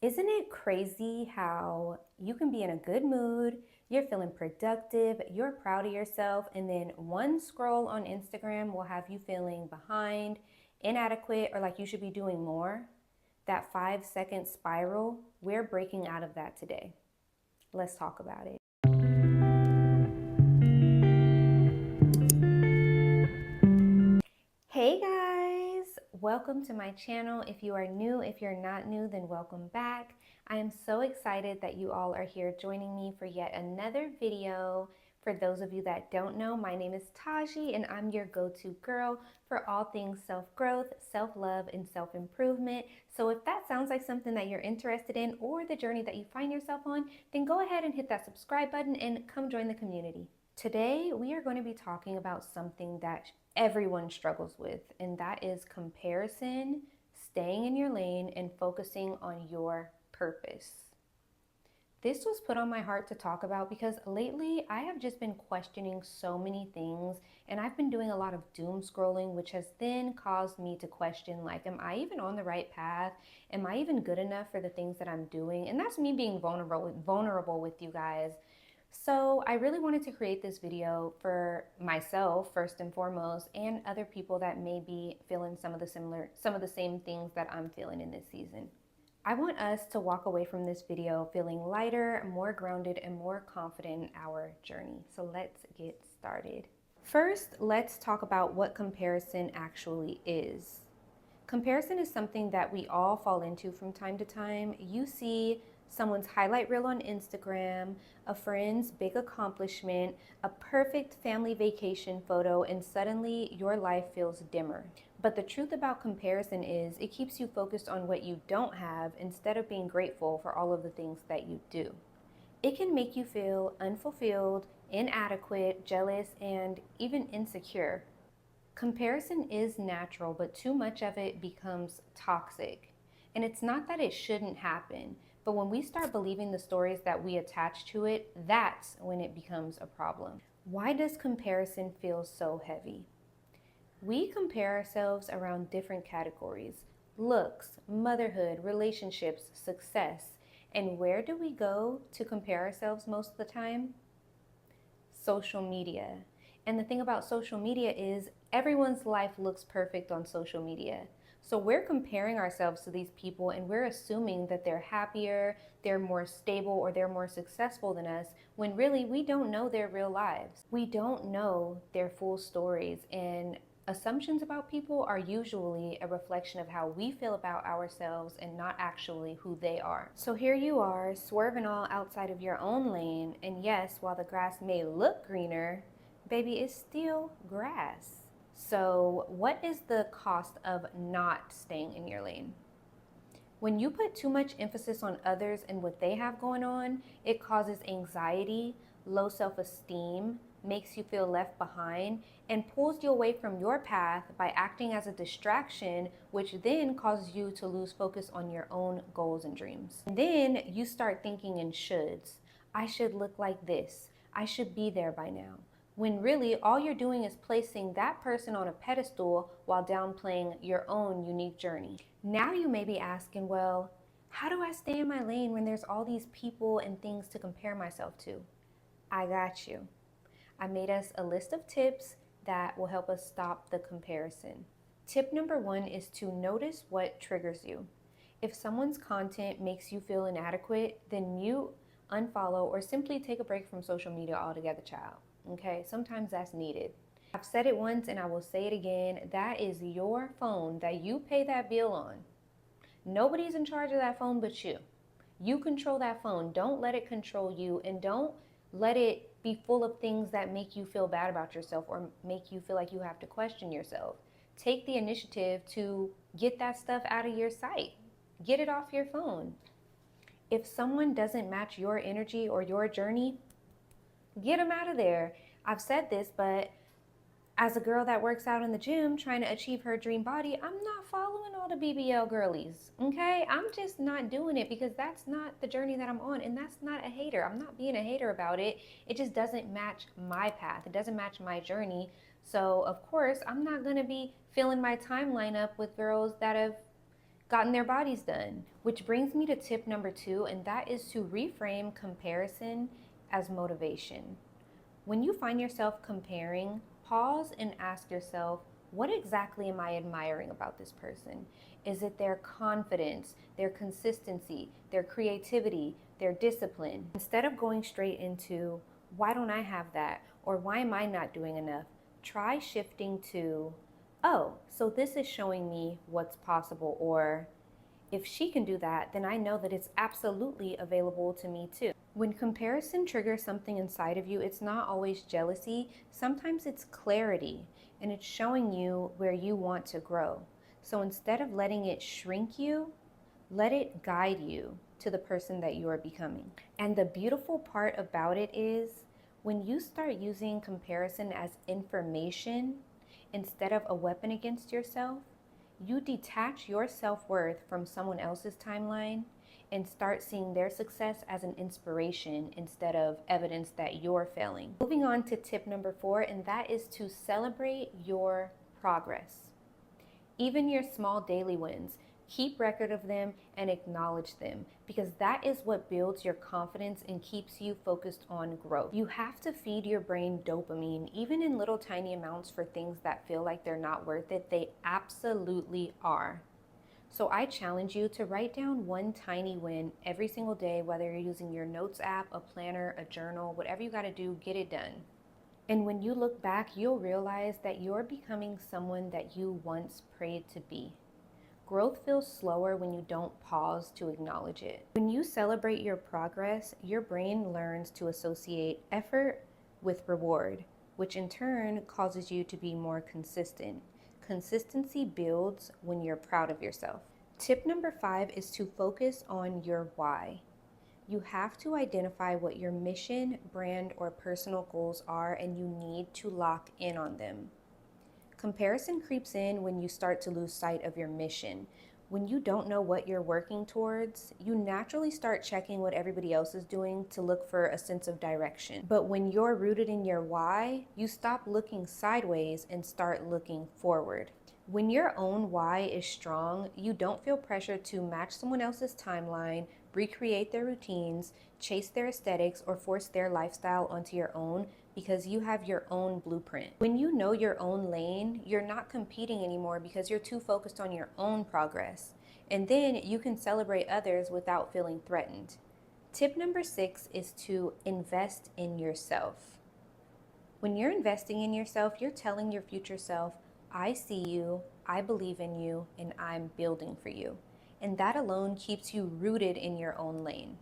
Isn't it crazy how you can be in a good mood, you're feeling productive, you're proud of yourself, and then one scroll on Instagram will have you feeling behind, inadequate, or like you should be doing more? That 5 second spiral, we're breaking out of that today. Let's talk about it. Hey guys, welcome to my channel. If you are new, if you're not new, then welcome back. I am so excited that you all are here joining me for yet another video. For those of you that don't know, my name is Taji and I'm your go-to girl for all things self-growth, self-love, and self-improvement. So if that sounds like something that you're interested in or the journey that you find yourself on, then go ahead and hit that subscribe button and come join the community. Today, we are going to be talking about something that everyone struggles with, and that is comparison, staying in your lane, and focusing on your purpose. This was put on my heart to talk about because lately I have just been questioning so many things, and I've been doing a lot of doom scrolling, which has then caused me to question, like, am I even on the right path? Am I even good enough for the things that I'm doing? And that's me being vulnerable with you guys. So I really wanted to create this video for myself first and foremost, and other people that may be feeling some of the same things that I'm feeling in this season. I want us to walk away from this video feeling lighter, more grounded, and more confident in our journey. So let's get started. First, let's talk about what comparison actually is. Comparison is something that we all fall into from time to time. You see someone's highlight reel on Instagram, a friend's big accomplishment, a perfect family vacation photo, and suddenly your life feels dimmer. But the truth about comparison is it keeps you focused on what you don't have instead of being grateful for all of the things that you do. It can make you feel unfulfilled, inadequate, jealous, and even insecure. Comparison is natural, but too much of it becomes toxic. And it's not that it shouldn't happen, but when we start believing the stories that we attach to it, that's when it becomes a problem. Why does comparison feel so heavy? We compare ourselves around different categories: looks, motherhood, relationships, success. And where do we go to compare ourselves most of the time? Social media. And the thing about social media is everyone's life looks perfect on social media. So we're comparing ourselves to these people and we're assuming that they're happier, they're more stable, or they're more successful than us, when really we don't know their real lives. We don't know their full stories, and assumptions about people are usually a reflection of how we feel about ourselves and not actually who they are. So here you are, swerving all outside of your own lane, and yes, while the grass may look greener, baby, it's still grass. So what is the cost of not staying in your lane? When you put too much emphasis on others and what they have going on, it causes anxiety, low self-esteem, makes you feel left behind, and pulls you away from your path by acting as a distraction, which then causes you to lose focus on your own goals and dreams. And then you start thinking in shoulds. I should look like this. I should be there by now. When really all you're doing is placing that person on a pedestal while downplaying your own unique journey. Now you may be asking, well, how do I stay in my lane when there's all these people and things to compare myself to? I got you. I made us a list of tips that will help us stop the comparison. Tip number 1 is to notice what triggers you. If someone's content makes you feel inadequate, then mute, unfollow, or simply take a break from social media altogether, child. Okay, sometimes that's needed. I've said it once and I will say it again. That is your phone that you pay that bill on. Nobody's in charge of that phone but you. You control that phone. Don't let it control you, and don't let it be full of things that make you feel bad about yourself or make you feel like you have to question yourself. Take the initiative to get that stuff out of your sight. Get it off your phone. If someone doesn't match your energy or your journey, get them out of there. I've said this, but as a girl that works out in the gym trying to achieve her dream body, I'm not following all the BBL girlies, okay? I'm just not doing it because that's not the journey that I'm on, and that's not a hater. I'm not being a hater about it. It just doesn't match my path. It doesn't match my journey. So, of course, I'm not going to be filling my timeline up with girls that have gotten their bodies done. Which brings me to tip number 2, and that is to reframe comparison as motivation. When you find yourself comparing, pause and ask yourself, what exactly am I admiring about this person? Is it their confidence, their consistency, their creativity, their discipline? Instead of going straight into, why don't I have that? Or why am I not doing enough? Try shifting to, oh, so this is showing me what's possible, or if she can do that, then I know that it's absolutely available to me too. When comparison triggers something inside of you, it's not always jealousy. Sometimes it's clarity, and it's showing you where you want to grow. So instead of letting it shrink you, let it guide you to the person that you are becoming. And the beautiful part about it is when you start using comparison as information instead of a weapon against yourself, you detach your self-worth from someone else's timeline and start seeing their success as an inspiration instead of evidence that you're failing. Moving on to tip number 4, and that is to celebrate your progress. Even your small daily wins, keep record of them and acknowledge them, because that is what builds your confidence and keeps you focused on growth. You have to feed your brain dopamine, even in little tiny amounts, for things that feel like they're not worth it. They absolutely are. So I challenge you to write down one tiny win every single day, whether you're using your notes app, a planner, a journal, whatever you got to do, get it done. And when you look back, you'll realize that you're becoming someone that you once prayed to be. Growth feels slower when you don't pause to acknowledge it. When you celebrate your progress, your brain learns to associate effort with reward, which in turn causes you to be more consistent. Consistency builds when you're proud of yourself. Tip number 5 is to focus on your why. You have to identify what your mission, brand, or personal goals are, and you need to lock in on them. Comparison creeps in when you start to lose sight of your mission. When you don't know what you're working towards, you naturally start checking what everybody else is doing to look for a sense of direction. But when you're rooted in your why, you stop looking sideways and start looking forward. When your own why is strong, you don't feel pressure to match someone else's timeline, recreate their routines, chase their aesthetics, or force their lifestyle onto your own, because you have your own blueprint. When you know your own lane, you're not competing anymore because you're too focused on your own progress. And then you can celebrate others without feeling threatened. Tip number 6 is to invest in yourself. When you're investing in yourself, you're telling your future self, I see you, I believe in you, and I'm building for you. And that alone keeps you rooted in your own lane.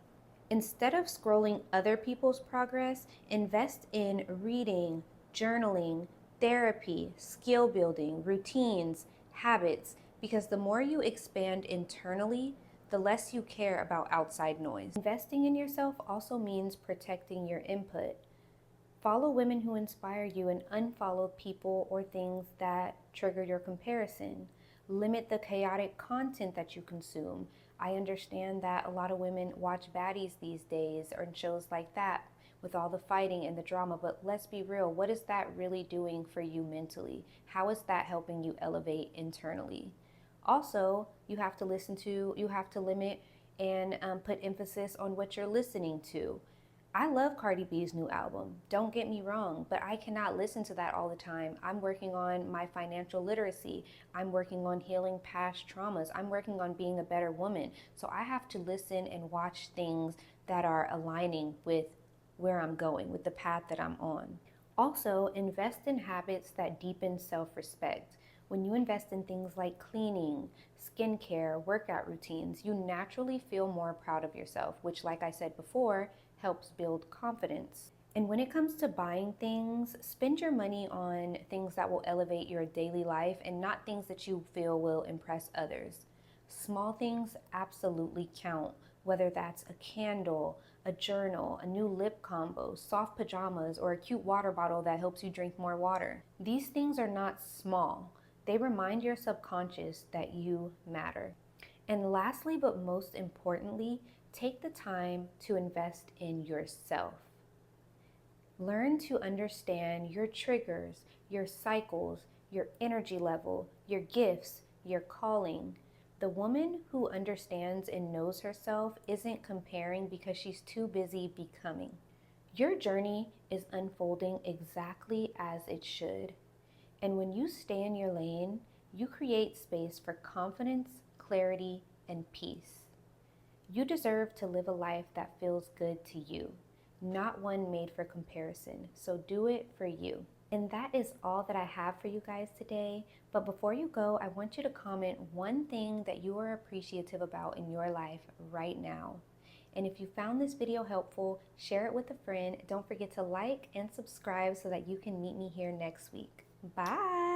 Instead of scrolling other people's progress, invest in reading, journaling, therapy, skill building, routines, habits, because the more you expand internally, the less you care about outside noise. Investing in yourself also means protecting your input. Follow women who inspire you and unfollow people or things that trigger your comparison. Limit the chaotic content that you consume. I understand that a lot of women watch baddies these days or shows like that with all the fighting and the drama, but let's be real, what is that really doing for you mentally? How is that helping you elevate internally? Also, you have to limit and put emphasis on what you're listening to. I love Cardi B's new album, don't get me wrong, but I cannot listen to that all the time. I'm working on my financial literacy. I'm working on healing past traumas. I'm working on being a better woman. So I have to listen and watch things that are aligning with where I'm going, with the path that I'm on. Also, invest in habits that deepen self-respect. When you invest in things like cleaning, skincare, workout routines, you naturally feel more proud of yourself, which, like I said before, helps build confidence. And when it comes to buying things, spend your money on things that will elevate your daily life and not things that you feel will impress others. Small things absolutely count, whether that's a candle, a journal, a new lip combo, soft pajamas, or a cute water bottle that helps you drink more water. These things are not small. They remind your subconscious that you matter. And lastly, but most importantly, take the time to invest in yourself. Learn to understand your triggers, your cycles, your energy level, your gifts, your calling. The woman who understands and knows herself isn't comparing because she's too busy becoming. Your journey is unfolding exactly as it should. And when you stay in your lane, you create space for confidence, clarity, and peace. You deserve to live a life that feels good to you, not one made for comparison. So do it for you. And that is all that I have for you guys today. But before you go, I want you to comment one thing that you are appreciative about in your life right now. And if you found this video helpful, share it with a friend. Don't forget to like and subscribe so that you can meet me here next week. Bye.